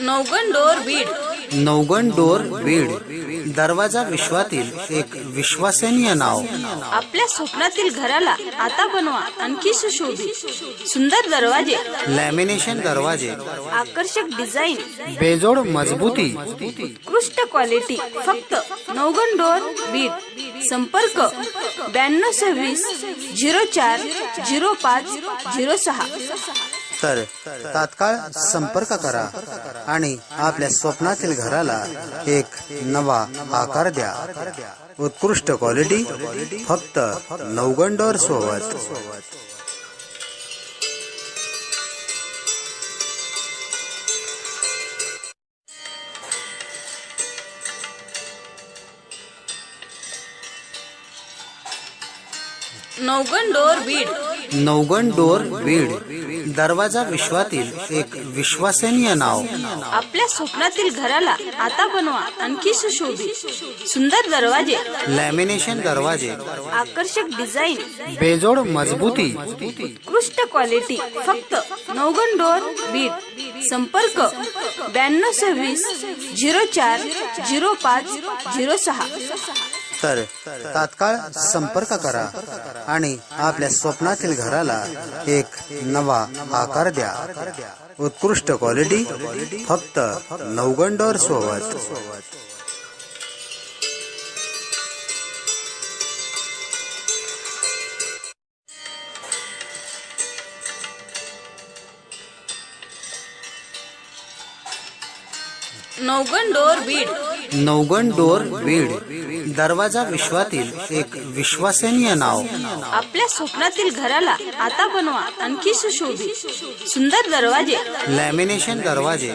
नौगण door Beed. नौगण door Beed. दरवाजा विश्वातील एक विश्वसनीय नाव. आपल्या स्वप्नातील घराला आता बनवा आणखी सुशोभित. सुंदर दरवाजे, लॅमिनेशन दरवाजे, आकर्षक डिझाईन, बेजोड मजबूती. उत्कृष्ट क्वालिटी. फक्त नौगण डोर बीड. संपर्क 9226 04 05 06. तर तात्काळ संपर्क करा आणि आपल्या स्वप्नातील घराला एक नवा आकार द्या. उत्कृष्ट क्वालिटी फक्त नौगण डोर सोबत. नौगण डोर बीड. नौगण डोर बीड. दरवाजा विश्वातील एक विश्वसनीय नाव. आपल्या स्वप्नातील घराला आता बनवा आणखी सुशोभित. सुंदर दरवाजे, लॅमिनेशन दरवाजे, आकर्षक डिझाईन, बेजोड मजबूती. उत्कृष्ट क्वालिटी. फक्त नौगण डोर बीड. संपर्क 9226 04 05 06. तर तात्काळ संपर्क करा आणि आपल्या स्वप्नातील घराला एक नवा आकार द्या. उत्कृष्ट क्वालिटी फक्त नौगण डोर सोबत. नौगण डोर बीड. नौगण डोर बीड. दरवाजा विश्वातील एक विश्वसनीय नाव. आपल्या स्वप्नातील घराला आता बनवा आणखी सुशोभित. सुंदर दरवाजे, लॅमिनेशन दरवाजे,